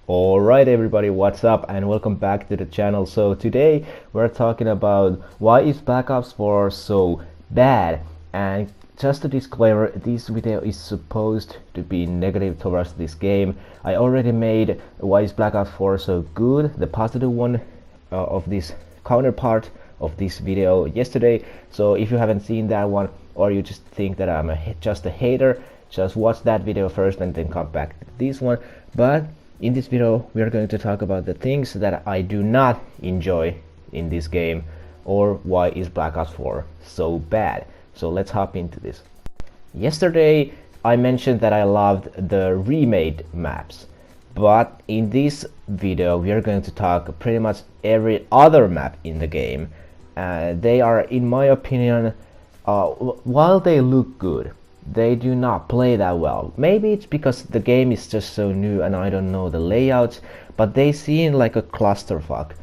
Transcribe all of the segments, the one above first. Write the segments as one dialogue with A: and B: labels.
A: Alright everybody, what's up and welcome back to the channel. So today we're talking about why is Black Ops 4 so bad. And just a disclaimer, this video is supposed to be negative towards this game. I already made why is Black Ops 4 so good, the positive one of this counterpart of this video yesterday. So if you haven't seen that one, or you just think that I'm just a hater, just watch that video first and then come back to this one. But in this video we are going to talk about the things that I do not enjoy in this game, or why is Black Ops 4 so bad. So let's hop into this. Yesterday I mentioned that I loved the remade maps, but in this video we are going to talk pretty much every other map in the game. They are, in my opinion, while they look good, they do not play that well. Maybe it's because the game is just so new and I don't know the layouts, but they seem like a clusterfuck.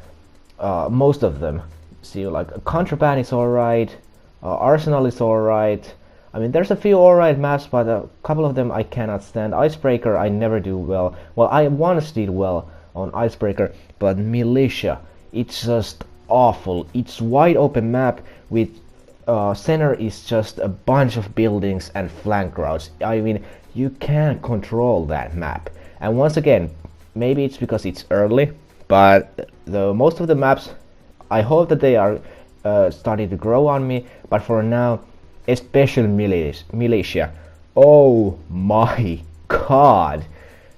A: Most of them seem like Contraband is alright, Arsenal is alright. I mean, there's a few alright maps, but a couple of them I cannot stand. Icebreaker I never do well. Well, I once did well on Icebreaker, but Militia, it's just awful. It's wide open map with center is just a bunch of buildings and flank routes. I mean, you can't control that map. And once again, maybe it's because it's early, but the most of the maps, I hope that they are starting to grow on me. But for now, especially Militia. Oh my god,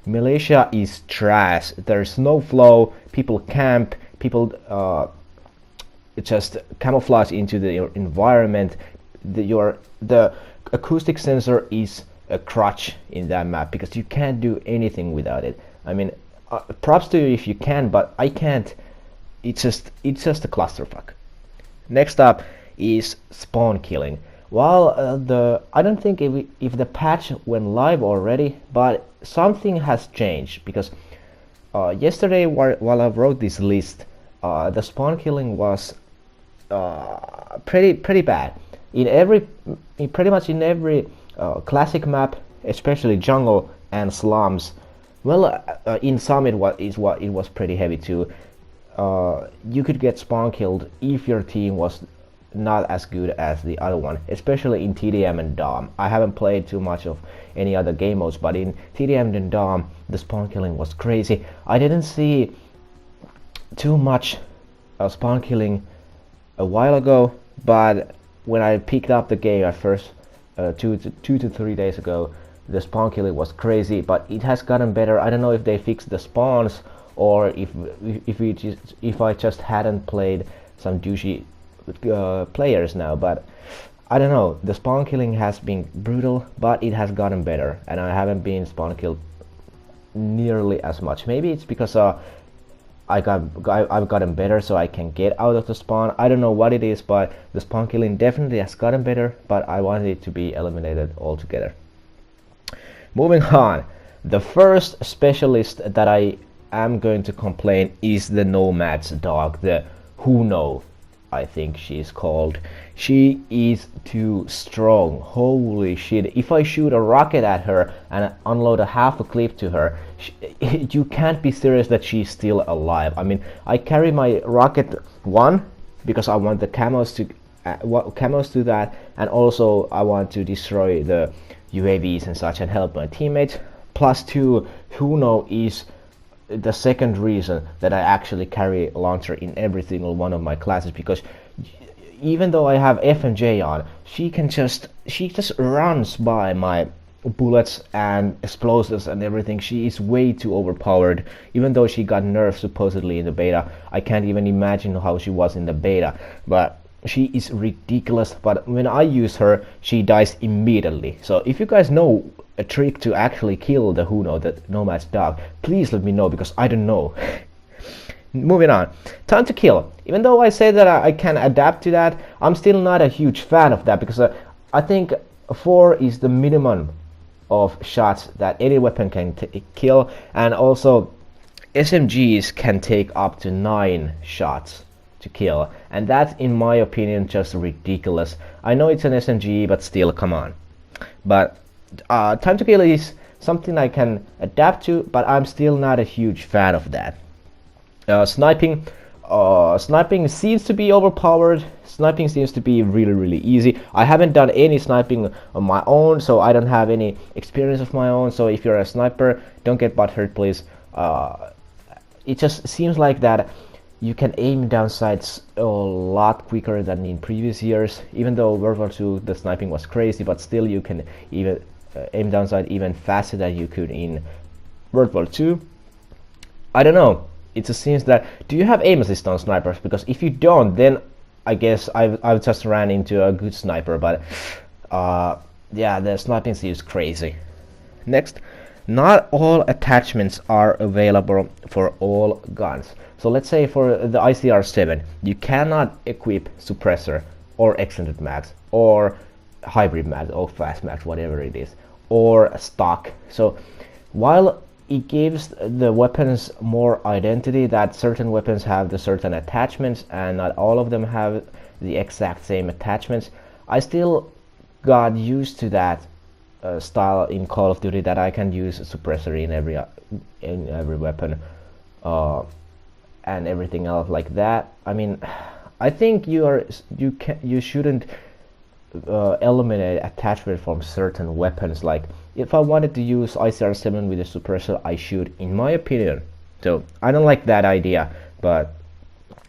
A: Militia is trash. There's no flow. People camp. People just camouflage into the environment. The acoustic sensor is a crutch in that map because you can't do anything without it. I mean, props to you if you can, but I can't. It's just a clusterfuck. Next up is spawn killing. Well, I don't think if the patch went live already, but something has changed because yesterday while I wrote this list, the spawn killing was pretty bad pretty much in every classic map, especially jungle and slums. Well, in some it was pretty heavy too. You could get spawn killed if your team was not as good as the other one, especially in TDM and DOM. I haven't played too much of any other game modes, but in TDM and DOM the spawn killing was crazy. I didn't see too much spawn killing a while ago, but when I picked up the game at first, 2 to 3 days ago, the spawn killing was crazy, but it has gotten better. I don't know if they fixed the spawns or if I just hadn't played some douchey players now, but I don't know. The spawn killing has been brutal, but it has gotten better, and I haven't been spawn killed nearly as much. Maybe it's because I've gotten better, so I can get out of the spawn. I don't know what it is, but the spawn killing definitely has gotten better, but I wanted it to be eliminated altogether. Moving on, the first specialist that I am going to complain is the Nomad's dog, the Huno, I think she's called. She is too strong. Holy shit. If I shoot a rocket at her and unload a half a clip to her, you can't be serious that she's still alive. I mean, I carry my rocket one because I want the camos to that, and also I want to destroy the UAVs and such and help my teammates. Plus two, Huno is the second reason that I actually carry a launcher in every single one of my classes, because even though I have FMJ on, she just runs by my bullets and explosives and everything. She is way too overpowered. Even though she got nerfed supposedly in the beta, I can't even imagine how she was in the beta, but she is ridiculous. But when I use her, she dies immediately. So if you guys know a trick to actually kill the Huno, the Nomad's dog, please let me know, because I don't know. Moving on, time to kill. Even though I say that I can adapt to that, I'm still not a huge fan of that, because I think 4 is the minimum of shots that any weapon can kill, and also SMGs can take up to 9 shots to kill, and that's, in my opinion, just ridiculous. I know it's an SMG, but still, come on. But time to kill is something I can adapt to, but I'm still not a huge fan of that. Sniping, sniping seems to be overpowered. Sniping seems to be really easy. I haven't done any sniping on my own, so I don't have any experience of my own. So if you're a sniper, don't get butthurt, please. It just seems like that you can aim down sights a lot quicker than in previous years. Even though World War II the sniping was crazy, but still you can even aim down sight even faster than you could in World War II. I don't know. It just seems that, do you have aim assist on snipers? Because if you don't, then I guess I've just ran into a good sniper. But yeah, the sniping seems crazy. Next, not all attachments are available for all guns. So let's say for the ICR-7, you cannot equip suppressor or extended mags or hybrid mags or fast mags, whatever it is, or stock. So while it gives the weapons more identity, that certain weapons have the certain attachments and not all of them have the exact same attachments, I still got used to that style in Call of Duty, that I can use a suppressor in every weapon and everything else like that. I mean, I think you shouldn't eliminate attachment from certain weapons. Like if I wanted to use ICR-7 with a suppressor, I should, in my opinion. So I don't like that idea, but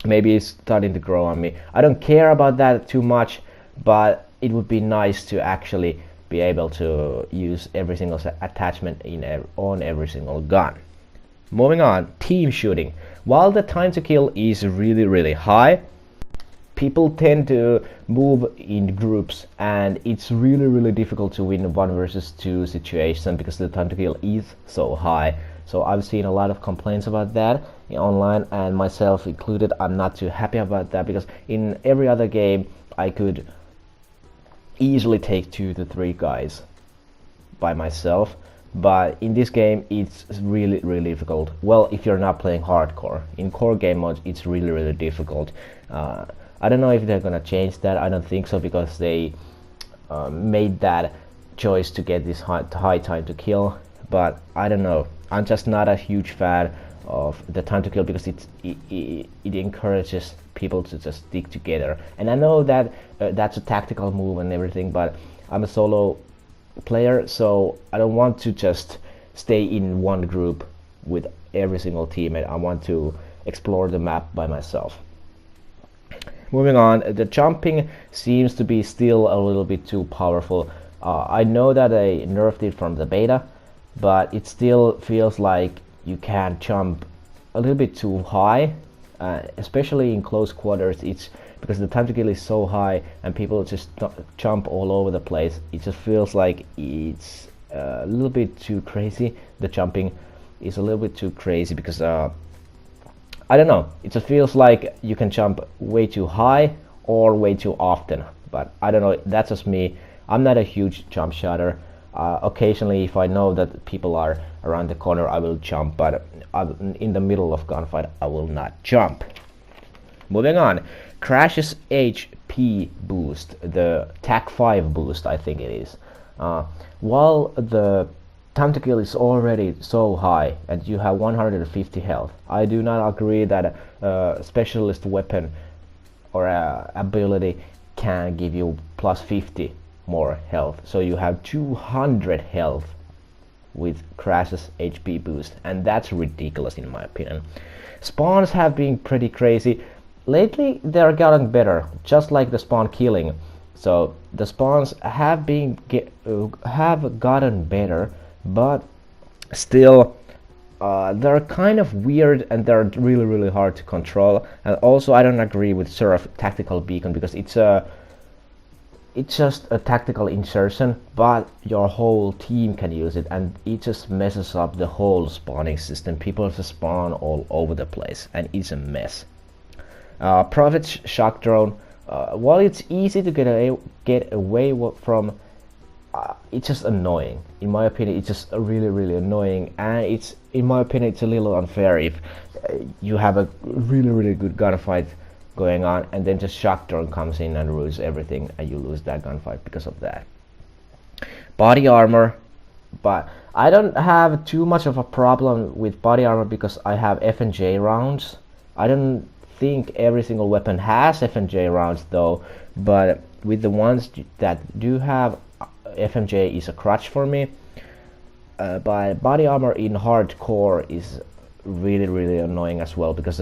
A: maybe it's starting to grow on me. I don't care about that too much, but it would be nice to actually be able to use every single attachment on every single gun. Moving on, team shooting. While the time to kill is really high, people tend to move in groups, and it's really difficult to win 1 versus 2 situation because the time to kill is so high. So I've seen a lot of complaints about that online, and myself included. I'm not too happy about that, because in every other game I could easily take 2 to 3 guys by myself, but in this game it's really difficult. Well, if you're not playing hardcore. In core game modes it's really difficult. I don't know if they're gonna change that. I don't think so, because they made that choice to get this high time to kill. But I don't know. I'm just not a huge fan of the time to kill, because it encourages people to just stick together. And I know that that's a tactical move and everything, but I'm a solo player, so I don't want to just stay in one group with every single teammate. I want to explore the map by myself. Moving on, the jumping seems to be still a little bit too powerful. I know that they nerfed it from the beta, but it still feels like you can jump a little bit too high, especially in close quarters. It's because the time to kill is so high and people just jump all over the place. It just feels like it's a little bit too crazy. The jumping is a little bit too crazy, because I don't know, it just feels like you can jump way too high or way too often. But I don't know, that's just me. I'm not a huge jump shotter. Occasionally, if I know that people are around the corner, I will jump, but in the middle of gunfight I will not jump. Moving on, Crash's HP boost, the TAC 5 boost, I think it is. While the time to kill is already so high and you have 150 health, I do not agree that a specialist weapon or ability can give you plus 50 more health. So you have 200 health with Crash's HP boost, and that's ridiculous in my opinion. Spawns have been pretty crazy. Lately they're getting better, just like the spawn killing. So the spawns have gotten better, but still they're kind of weird and they're really hard to control. And also I don't agree with Surf tactical beacon, because it's just a tactical insertion, but your whole team can use it, and it just messes up the whole spawning system. People just spawn all over the place and it's a mess. Prophet's shock drone, while it's easy to get away from, it's just annoying. In my opinion, it's just really annoying, and it's, in my opinion, it's a little unfair if you have a really good gunfight going on and then just shock drone comes in and ruins everything and you lose that gunfight because of that. Body armor, but I don't have too much of a problem with body armor because I have F and J rounds. I don't think every single weapon has F and J rounds though, but with the ones that do have FMJ is a crutch for me. But body armor in hardcore is really annoying as well because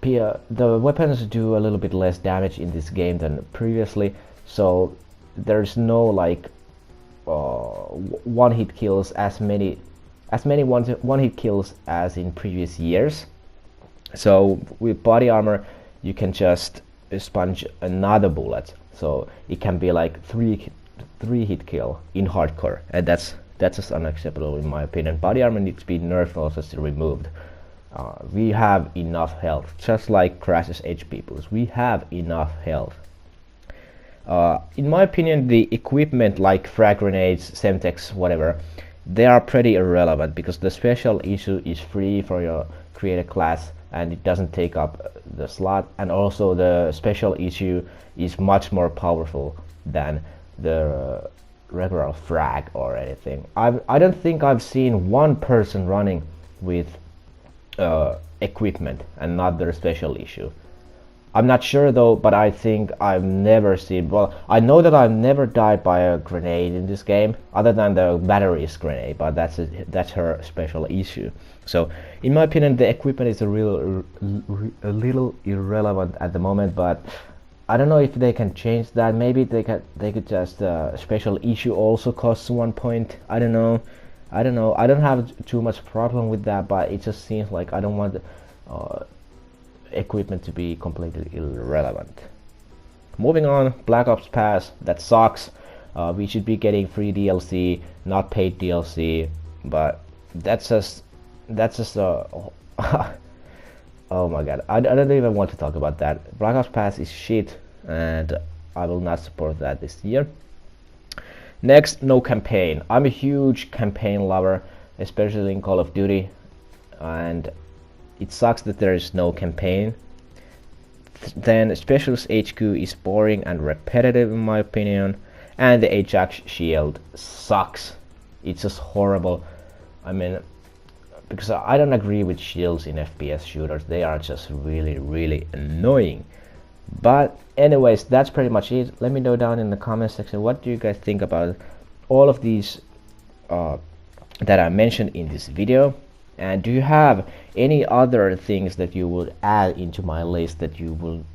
A: the weapons do a little bit less damage in this game than previously, so there's no like one hit kills as many one hit kills as in previous years. So with body armor you can just sponge another bullet, so it can be like three hit kill in hardcore, and that's just unacceptable in my opinion. Body armor needs to be nerfed or just removed. We have enough health, just like Crash's HP boost. We have enough health. In my opinion, the equipment like frag grenades, semtex, whatever, they are pretty irrelevant because the special issue is free for your creator class and it doesn't take up the slot, and also the special issue is much more powerful than the regular frag or anything. I don't think I've seen one person running with equipment and not their special issue. I'm not sure though, but I think I've never seen, well, I know that I've never died by a grenade in this game, other than the batteries grenade, but that's her special issue. So, in my opinion, the equipment is a little irrelevant at the moment, but I don't know if they can change that. Maybe they could just special issue also costs 1 point. I don't know. I don't have too much problem with that, but it just seems like I don't want equipment to be completely irrelevant. Moving on, Black Ops Pass, that sucks. We should be getting free DLC, not paid DLC, but that's just oh my god, I don't even want to talk about that. Black Ops Pass is shit, and I will not support that this year. Next, no campaign. I'm a huge campaign lover, especially in Call of Duty, and it sucks that there is no campaign. Then Specialist HQ is boring and repetitive in my opinion, and the Ajax shield sucks. It's just horrible. I mean, because I don't agree with shields in FPS shooters. They are just really annoying. But anyways, that's pretty much it. Let me know down in the comment section what do you guys think about all of these that I mentioned in this video. And do you have any other things that you would add into my list that you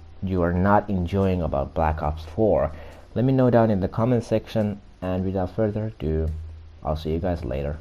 A: are not enjoying about Black Ops 4? Let me know down in the comment section, and without further ado, I'll see you guys later.